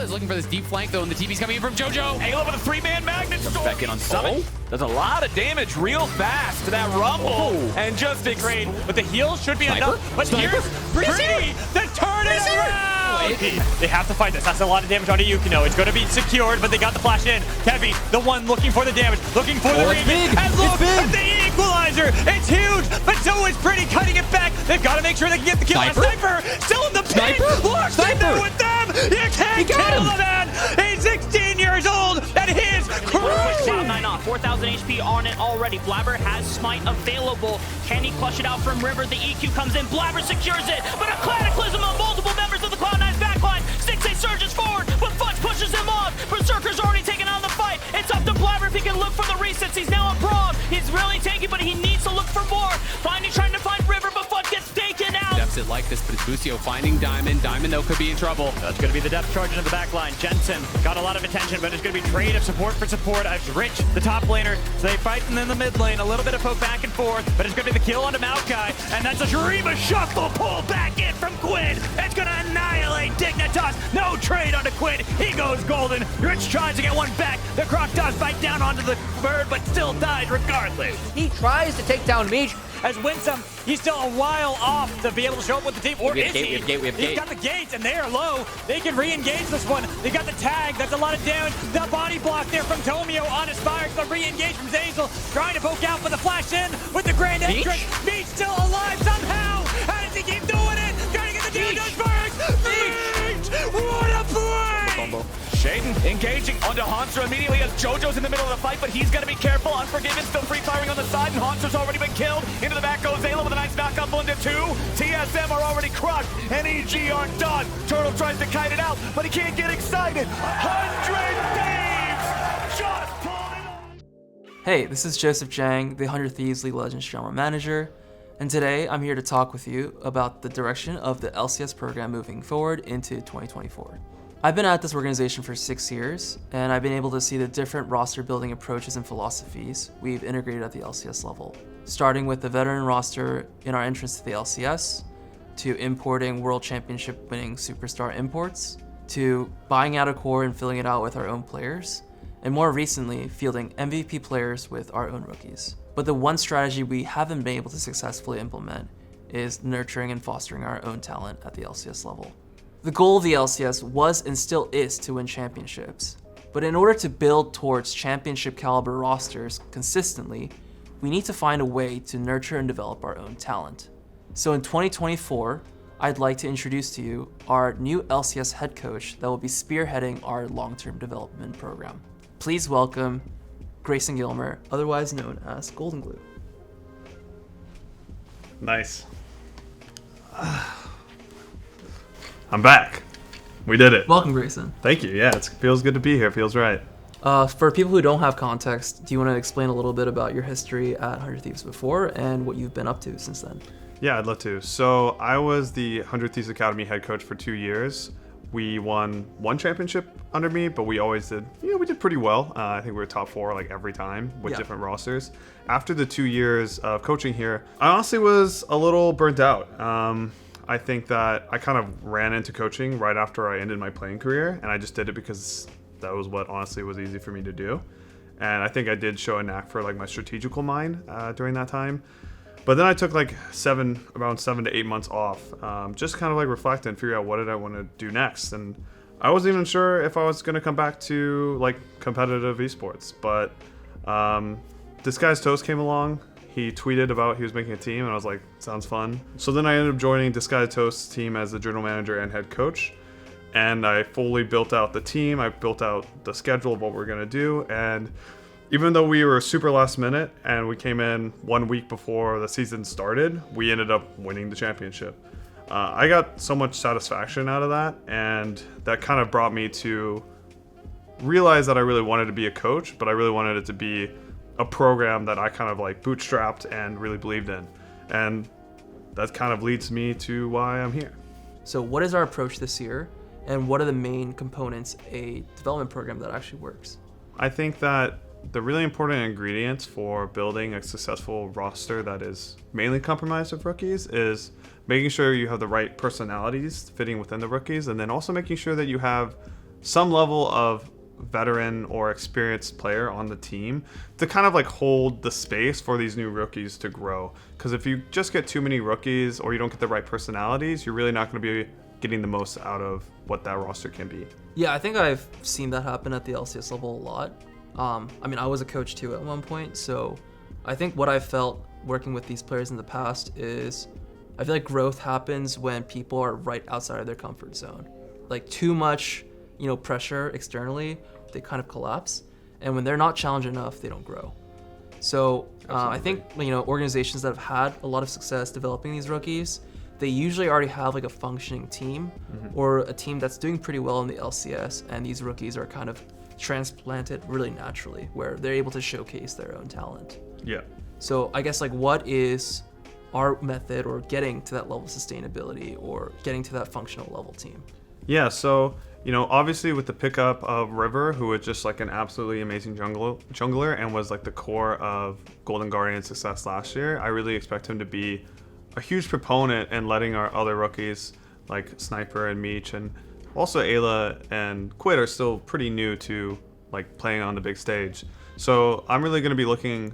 is looking for this deep flank, though, and the TP's coming in from JoJo. Ayla with a 3-man magnet storm. Back in on Summit. Does a lot of damage real fast to that Rumble. And just a great, but the heal should be enough. But here's Pretty to turn it around. They have to fight this. That's a lot of damage onto Yukino. It's going to be secured, but they got the flash in. Kevy, the one looking for the damage, looking for the ring. And look at the equalizer. It's huge, but so is Pretty cutting it back. They've got to make sure they can get the kill. Sniper still in the pit. Locks in there with them. You can't kill the man. He's 16 years old, and his crew. Cloud9 off, 4,000 HP on it already. Blabber has Smite available. Can he clutch it out from River? The EQ comes in. Blabber secures it, but a cataclysm of multiple members of the Cloud9 backline. 6-8 surges forward, but Fudge pushes him off. Berserker's already taken on the fight. It's up to Blabber if he can look for the resets. He's now a Braum. He's really taking, but he needs to look for more. Finally trying to find River, but Fudge gets taken out. Deficit like this, but it's Busio finding Diamond. Diamond, though, could be in trouble. That's going to be the depth charge into the back line. Jensen got a lot of attention, but it's going to be trade of support for support. It's Rich, the top laner. So they fighting in the mid lane. A little bit of poke back and forth, but it's going to be the kill onto Maokai. And that's a Shurima shuffle pull back in from Quinn. It's going to annihilate Dignitas. No trade onto Quinn. He goes golden. Rich tries to get one back. The Croc does bite down onto the bird, but still dies regardless. He tries to take down Meech. As Winsome, he's still a while off to be able to show up with the team. Or is he? He's got the gates, and they are low. They can re-engage this one. They got the tag. That's a lot of damage. The body block there from Tomio on his fire. The re-engage from Zazel. Trying to poke out for the flash in with the grand entrance. Meech still alive somehow. How does he keep doing it? Trying to get the damage first. Meech! What a play! Shaden engaging onto Hansra immediately as JoJo's in the middle of the fight, but he's got to be careful. Unforgiven still free firing on the side, and Hansra's already been killed. Into the back goes Ayla with a nice knockup into 2. TSM are already crushed, and EG are done. Turtle tries to kite it out, but he can't get excited. 100 Thieves just pulled it off. Hey, this is Joseph Jang, the 100 Thieves League of Legends General Manager, and today I'm here to talk with you about the direction of the LCS program moving forward into 2024. I've been at this organization for 6 years, and I've been able to see the different roster building approaches and philosophies we've integrated at the LCS level. Starting with the veteran roster in our entrance to the LCS, to importing World Championship winning superstar imports, to buying out a core and filling it out with our own players, and more recently, fielding MVP players with our own rookies. But the one strategy we haven't been able to successfully implement is nurturing and fostering our own talent at the LCS level. The goal of the LCS was and still is to win championships, but in order to build towards championship caliber rosters consistently, we need to find a way to nurture and develop our own talent. So in 2024, I'd like to introduce to you our new LCS head coach that will be spearheading our long-term development program. Please welcome Grayson Gilmer, otherwise known as GoldenGlue. Nice. I'm back. We did it. Welcome, Grayson. Thank you. Yeah, it feels good to be here. Feels right. For people who don't have context, do you want to explain a little bit about your history at 100 Thieves before and what you've been up to since then? Yeah, I'd love to. So I was the 100 Thieves Academy head coach for 2 years. We won 1 championship under me, but we always did, we did pretty well. I think we were top 4 like every time with different rosters. After the 2 years of coaching here, I honestly was a little burnt out. I think that I kind of ran into coaching right after I ended my playing career, and I just did it because that was what honestly was easy for me to do. And I think I did show a knack for like my strategical mind during that time. But then I took like around 7 to 8 months off, just kind of like reflect and figure out what did I want to do next. And I wasn't even sure if I was going to come back to like competitive esports, but Disguised Toast came along. He tweeted about he was making a team, and I was like, sounds fun. So then I ended up joining Disguised Toast's team as the general manager and head coach. And I fully built out the team. I built out the schedule of what we're going to do. And even though we were super last minute and we came in 1 week before the season started, we ended up winning the championship. I got so much satisfaction out of that, and that kind of brought me to realize that I really wanted to be a coach, but I really wanted it to be a program that I kind of like bootstrapped and really believed in. And that kind of leads me to why I'm here. So what is our approach this year, and what are the main components a development program that actually works? I think that the really important ingredients for building a successful roster that is mainly comprised of rookies is making sure you have the right personalities fitting within the rookies, and then also making sure that you have some level of veteran or experienced player on the team to kind of like hold the space for these new rookies to grow. Because if you just get too many rookies or you don't get the right personalities, you're really not going to be getting the most out of what that roster can be. Yeah, I think I've seen that happen at the LCS level a lot. I mean, I was a coach too at one point, so I think what I've felt working with these players in the past is I feel like growth happens when people are right outside of their comfort zone. Like too much, pressure externally, they kind of collapse. And when they're not challenged enough, they don't grow. So I think, organizations that have had a lot of success developing these rookies, they usually already have like a functioning team or a team that's doing pretty well in the LCS. And these rookies are kind of transplanted really naturally where they're able to showcase their own talent. Yeah. So I guess like what is our method or getting to that level of sustainability or getting to that functional level team? Yeah, so, obviously with the pickup of River, who was just like an absolutely amazing jungler and was like the core of Golden Guardian's success last year, I really expect him to be a huge proponent in letting our other rookies like Sniper and Meech, and also Ayla and Quid are still pretty new to like playing on the big stage. So I'm really going to be looking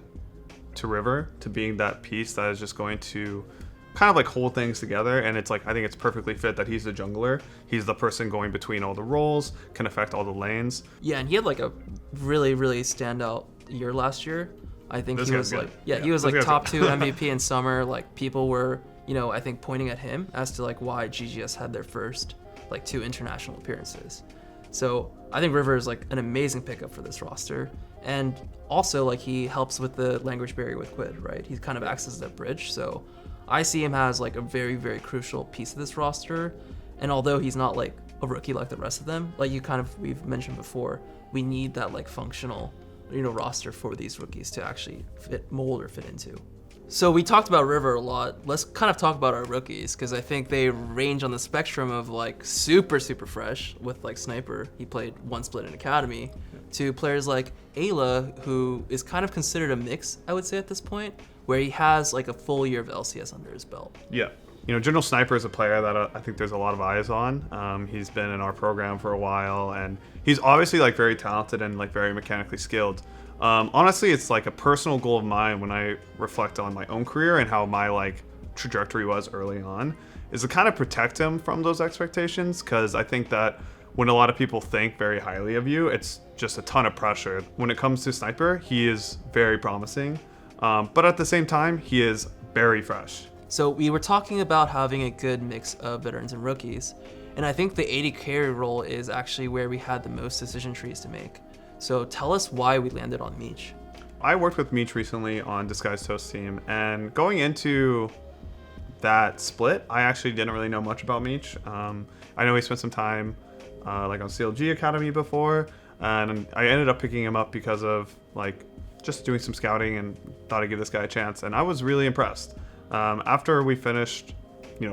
to River to being that piece that is just going to kind of like hold things together. And it's like, I think it's perfectly fit that he's the jungler. He's the person going between all the roles, can affect all the lanes. Yeah, and he had like a really, really standout year last year. I think he was like, he was like top 2 MVP in summer. Like people were, I think pointing at him as to like why GGS had their first like 2 international appearances. So I think River is like an amazing pickup for this roster. And also like he helps with the language barrier with Quid, right? He kind of acts as that bridge. So I see him as like a very, very crucial piece of this roster. And although he's not like a rookie like the rest of them, like we've mentioned before, we need that like functional, roster for these rookies to actually mold or fit into. So we talked about River a lot. Let's kind of talk about our rookies, because I think they range on the spectrum of like super, super fresh with like Sniper. He played 1 split in Academy, to players like Ayla, who is kind of considered a mix, I would say at this point, where he has like a full year of LCS under his belt. Yeah. General Sniper is a player that I think there's a lot of eyes on. He's been in our program for a while, and he's obviously like very talented and like very mechanically skilled. Honestly, it's like a personal goal of mine when I reflect on my own career and how my like trajectory was early on, is to kind of protect him from those expectations, because I think that when a lot of people think very highly of you, it's just a ton of pressure. When it comes to Sniper, he is very promising, but at the same time, he is very fresh. So we were talking about having a good mix of veterans and rookies, and I think the AD carry role is actually where we had the most decision trees to make. So tell us why we landed on Meech. I worked with Meech recently on Disguised Toast team, and going into that split, I actually didn't really know much about Meech. I know he spent some time like on CLG Academy before, and I ended up picking him up because of like just doing some scouting and thought I'd give this guy a chance, and I was really impressed. After we finished,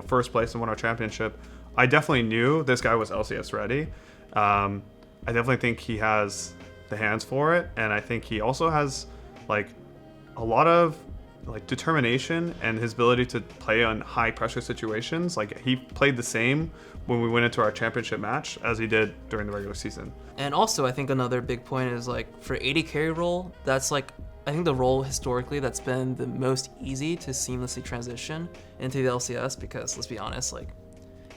first place and won our championship, I definitely knew this guy was LCS ready. I definitely think he has the hands for it, and I think he also has like a lot of like determination and his ability to play on high pressure situations. Like he played the same when we went into our championship match as he did during the regular season. And also I think another big point is like for AD carry role, that's like I think the role historically that's been the most easy to seamlessly transition into the LCS, because let's be honest, like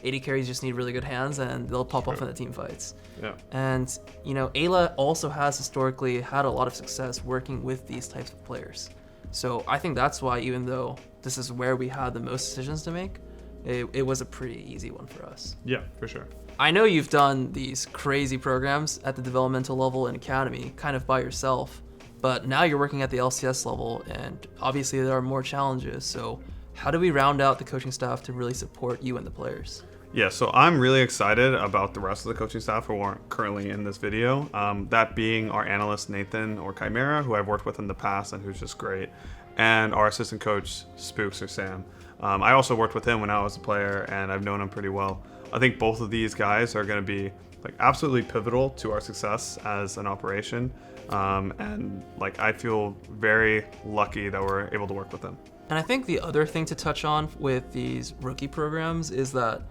AD carries just need really good hands and they'll pop off in the team fights. Yeah. And Ayla also has historically had a lot of success working with these types of players. So I think that's why, even though this is where we had the most decisions to make, it was a pretty easy one for us. Yeah, for sure. I know you've done these crazy programs at the developmental level in Academy kind of by yourself, but now you're working at the LCS level, and obviously there are more challenges. So how do we round out the coaching staff to really support you and the players? Yeah, so I'm really excited about the rest of the coaching staff who aren't currently in this video. That being our analyst, Nathan, or Chimera, who I've worked with in the past and who's just great, and our assistant coach, Spooks, or Sam. I also worked with him when I was a player, and I've known him pretty well. I think both of these guys are going to be like absolutely pivotal to our success as an operation, and like I feel very lucky that we're able to work with them. And I think the other thing to touch on with these rookie programs is that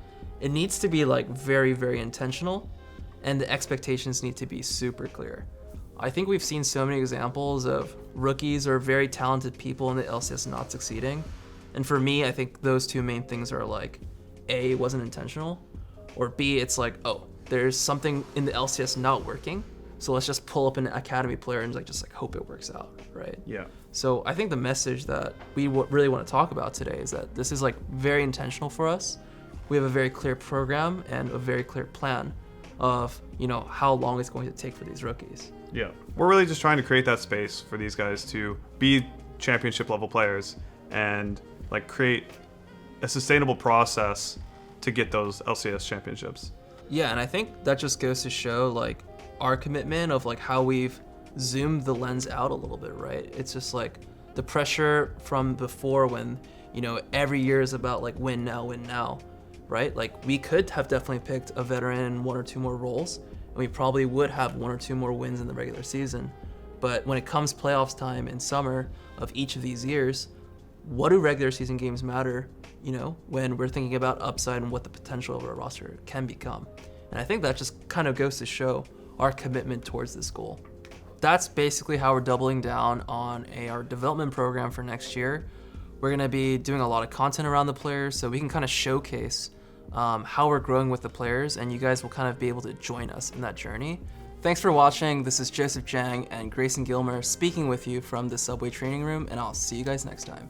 it needs to be like very, very intentional. and the expectations need to be super clear. I think we've seen so many examples of rookies or very talented people in the LCS not succeeding. And for me, I think those two main things are like, A, it wasn't intentional, or B, it's like, oh, there's something in the LCS not working, so let's just pull up an academy player and just hope it works out, right? Yeah. So I think the message that we really want to talk about today is that this is like very intentional for us. We have a very clear program and a very clear plan of, you know, how long it's going to take for these rookies. Yeah. We're really just trying to create that space for these guys to be championship level players and like create a sustainable process to get those LCS championships. Yeah, and I think that just goes to show like our commitment of like how we've zoomed the lens out a little bit, right? It's just like the pressure from before when, you know, every year is about like win now, right? Like we could have definitely picked a veteran in one or two more roles, and we probably would have one or two more wins in the regular season. But when it comes playoffs time in summer of each of these years, what do regular season games matter, you know, when we're thinking about upside and what the potential of our roster can become? And I think that just kind of goes to show our commitment towards this goal. That's basically how we're doubling down on our development program for next year. We're going to be doing a lot of content around the players so we can kind of showcase how we're growing with the players, and you guys will kind of be able to join us in that journey. Thanks for watching. This is Joseph Jang and Grayson Gilmer speaking with you from the Subway Training Room, and I'll see you guys next time.